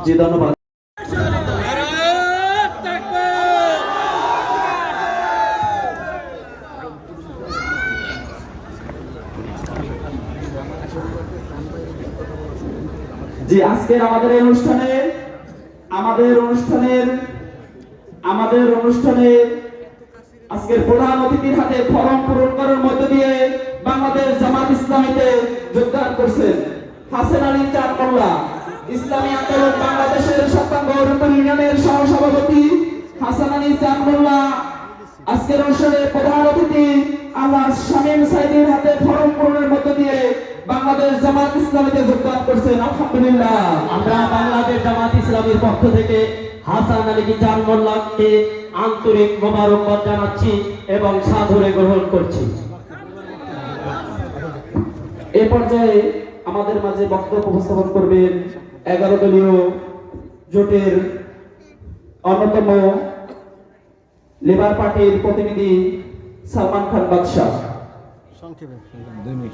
জি ধন্যবাদ। জি আজকের আমাদের আজকের প্রধান অতিথির হাতে ফরম পূরণ করার মধ্য দিয়ে বাংলাদেশ জামাত ইসলামীতে যোগদান করছেন হাসান আলী চাঁদ মোল্লা, ইসলামী আন্দোলন বাংলাদেশের সপ্তাঙ্গ ইউনিয়নের সহসভাপতি হাসান আলী চাঁদ মোল্লা আজকের অনুষ্ঠানে প্রধান অতিথি আল্লাহ শামীম সাইদির হাতে ফরম পূরণের মধ্য দিয়ে বাংলাদেশ জামাত ইসলামীতে যোগদান করছেন। আলহামদুলিল্লাহ, আমরা বাংলাদেশ জামাত ইসলামীর পক্ষ থেকে হাসান আলী চাঁদ মোল্লাকে আন্তরিক মোবারকবাদ জানাচ্ছি এবং সাদরে গ্রহণ করছি। এই পর্যায়ে আমাদের মাঝে বক্তব্য উপস্থাপন করবেন 11 দলীয় জোটের অন্যতম লেবার পার্টির প্রতিনিধি সালমান খান বাদশাহ। সংক্ষেপে 2 মিনিট।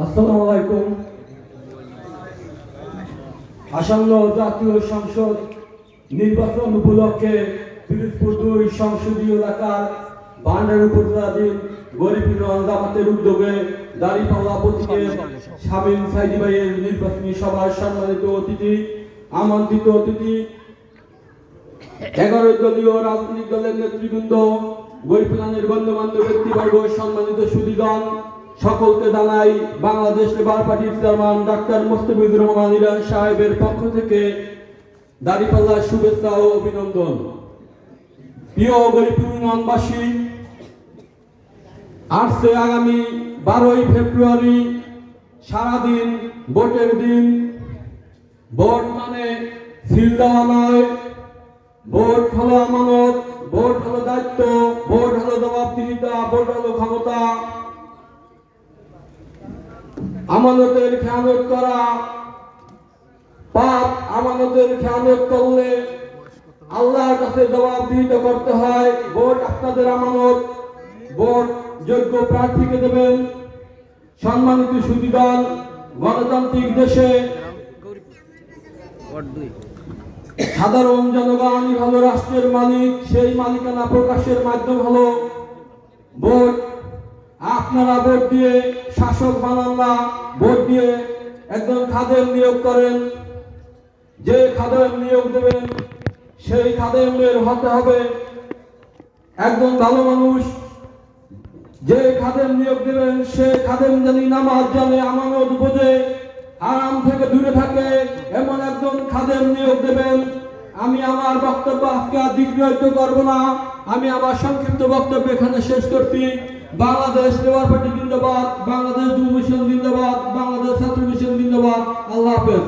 আসসালামু আলাইকুম। আসন্ন জাতীয় সংসদ নির্বাচন উপলক্ষে পিরোজপুর 2 সংসদীয় এলাকার ভান্ডার উপজেলাধীন গরিবগঞ্জ জামাতের উদ্যোগে দাঁড়িপাল্লা প্রতীকে শামীম সাইদি ভাইয়ের নির্বাচনী সভায় সম্মানিত অতিথি, আমন্ত্রিত অতিথি, 11 দলীয় রাজনৈতিক দলের নেতৃবৃন্দ, গরিবগঞ্জের গণ্যমান্য ব্যক্তিবর্গ, সম্মানিত সুধীগণ, সকলকে জানাই বাংলাদেশ লেবার পার্টির চেয়ারম্যান ডাক্তার মোস্তাফিজুর রহমান ইরান সাহেবের পক্ষ থেকে দাঁড়িপাল্লার শুভেচ্ছা ও অভিনন্দন। প্রিয় গরিবগঞ্জবাসী, আসছে আগামী 12ই ফেব্রুয়ারি সারাদিন ভোটের দিন। ভোট মানে সিল দেওয়া নয়, ভোট হলো আমানত, ভোট হলো দায়িত্ব, ভোট হলো জবাবদিহিতা, ভোট হলো ক্ষমতা। আমানতের খেয়ানত করা পাপ, আমানতের খেয়ানত করলে আল্লাহর কাছে জবাবদিহিতা করতে হয়। ভোট আপনাদের আমানত, ভোট যোগ্য প্রার্থীকে দেবেন। সম্মানিত সুধীগণ, গণতান্ত্রিক দেশে সাধারণ জনগণই হলো রাষ্ট্রের মালিক, সেই মালিকানা প্রকাশের মাধ্যম হলো ভোট। আপনারা ভোট দিয়ে শাসক বানান না, ভোট দিয়ে একজন খাদেম নিয়োগ করেন। যে খাদেম নিয়োগ দেবেন সেই খাদেমের হতে হবে একজন ভালো মানুষ। যে খাদেম নিয়োগ দেবেন সে খাদেম জানি নামাজ জানে, আমানত বোঝে, আরাম থেকে দূরে থাকে, এমন একজন খাদেম নিয়োগ দেবেন। আমি আমার বক্তব্য আজকে আর দীর্ঘায়িত করব না, আমি আমার সংক্ষিপ্ত বক্তব্য এখানে শেষ করছি। বাংলাদেশ লেবার পার্টি জিন্দাবাদ, বাংলাদেশ যুব মিশন জিন্দাবাদ, বাংলাদেশ ছাত্র মিশন জিন্দাবাদ। আল্লাহ হাফেজ।